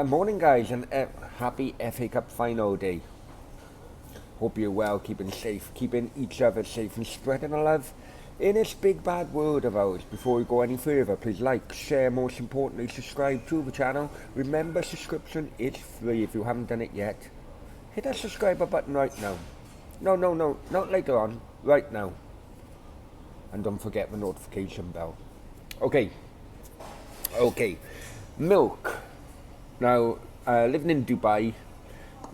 Morning guys, and happy FA Cup final day. Hope you're well, keeping safe, keeping each other safe and spreading the love in this big bad world of ours. Before we go any further, please like, share, most importantly subscribe to the channel. Remember, subscription is free if you haven't done it yet. Hit that subscriber button right now. No, not later on, right now. And don't forget the notification bell. Okay, milk. Now, living in Dubai,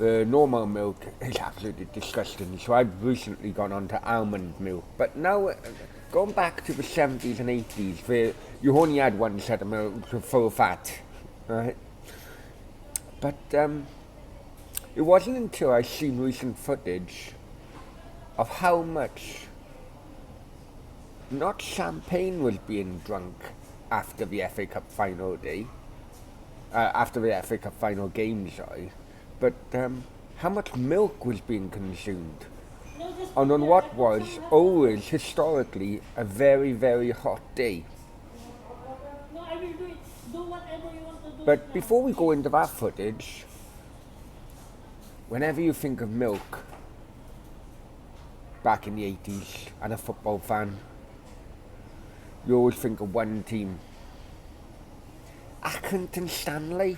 the normal milk is absolutely disgusting. So I've recently gone on to almond milk. But now, going back to the 70s and 80s, where you only had one set of milk full of fat, right? But it wasn't until I seen recent footage of how much, not champagne was being drunk after the FA Cup final day, after the FA Cup final game, sorry, but how much milk was being consumed, and on what was always historically a very, very hot day. But before we go into that footage, whenever you think of milk back in the 80s and a football fan, you always think of one team. Accrington Stanley.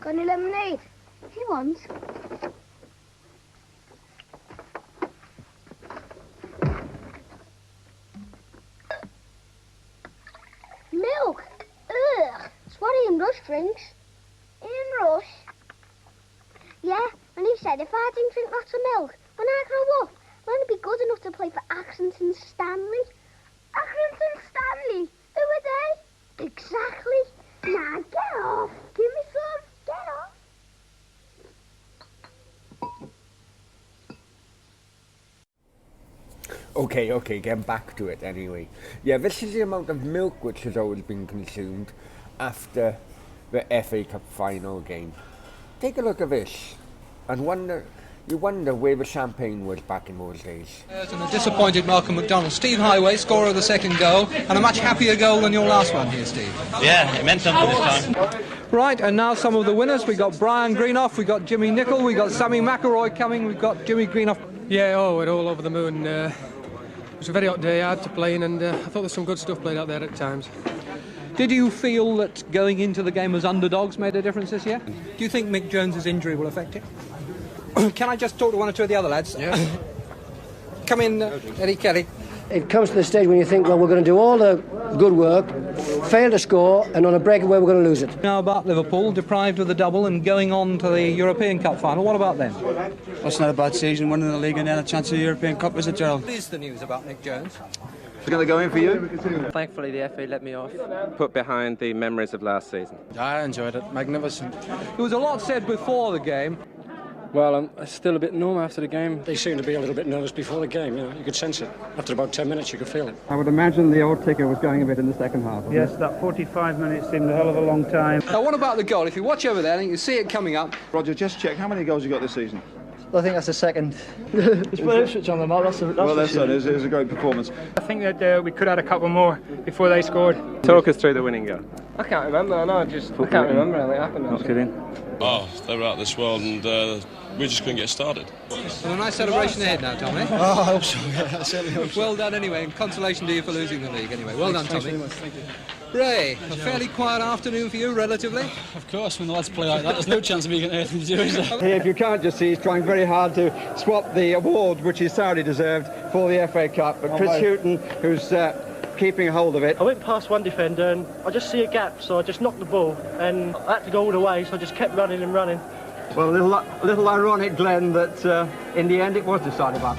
Got any lemonade? He wants. Milk! Ugh! It's what Ian Rush drinks. Ian Rush? Yeah, and he said if I didn't drink lots of milk, when I grow up, I'm going to be good enough to play for Accrington Stanley. Accrington Stanley? Who are they? Exactly. Now get off. Give me some. Get off. Okay, getting back to it anyway. Yeah, this is the amount of milk which has always been consumed after the FA Cup final game. Take a look at this and you wonder where the champagne was back in those days. And a disappointed Malcolm McDonald. Steve Highway, scorer of the second goal, and a much happier goal than your last one here, Steve. Yeah, it meant something this time. Right, and now some of the winners. We've got Brian Greenough, we've got Jimmy Nicholl, we've got Sammy McElroy coming, we've got Jimmy Greenough. Yeah, we're all over the moon. It was a very hot day, hard to play in, and I thought there's some good stuff played out there at times. Did you feel that going into the game as underdogs made a difference this year? Do you think Mick Jones's injury will affect it? Can I just talk to one or two of the other lads? Yeah. Come in, Eddie Kelly. It comes to the stage when you think, well, we're going to do all the good work, fail to score, and on a breakaway we're going to lose it. Now about Liverpool, deprived of the double and going on to the European Cup final. What about them? That's not a bad season, winning the league and then a chance of the European Cup, is it, Gerald? What is the news about Mick Jones? It's going to go in for you? Thankfully the FA let me off. Put behind the memories of last season. I enjoyed it, magnificent. There was a lot said before the game. Well, I'm still a bit numb after the game. They seemed to be a little bit nervous before the game, you could sense it. After about 10 minutes you could feel it. I would imagine the old ticker was going a bit in the second half. Yes, that 45 minutes seemed a hell of a long time. Now what about the goal? If you watch over there, you can see it coming up. Roger, just check, how many goals you got this season? I think that's the second. It's put Ipswich on the mark, that's Well, that's it was a great performance. I think that we could have had a couple more before they scored. Talk us through the winning goal. I can't remember, I can't remember anything happened. Not kidding. Oh, they were out of this world and we just couldn't get started. And a nice celebration ahead now, Tommy. Oh, I hope so, yeah, I certainly hope so. Well done anyway, and consolation to you for losing the league anyway. Well done, Tommy. Thanks very much, thank you. Ray, a fairly quiet afternoon for you, relatively. Of course, when the lads play like that, there's no chance of me getting anything to do, is there? If you can't just see, he's trying very hard to swap the award, which he thoroughly deserved, for the FA Cup. But Chris Houghton, who's keeping a hold of it. I went past one defender and I just see a gap, so I just knocked the ball and I had to go all the way, so I just kept running and running. Well, a little ironic, Glenn, that in the end it was decided back.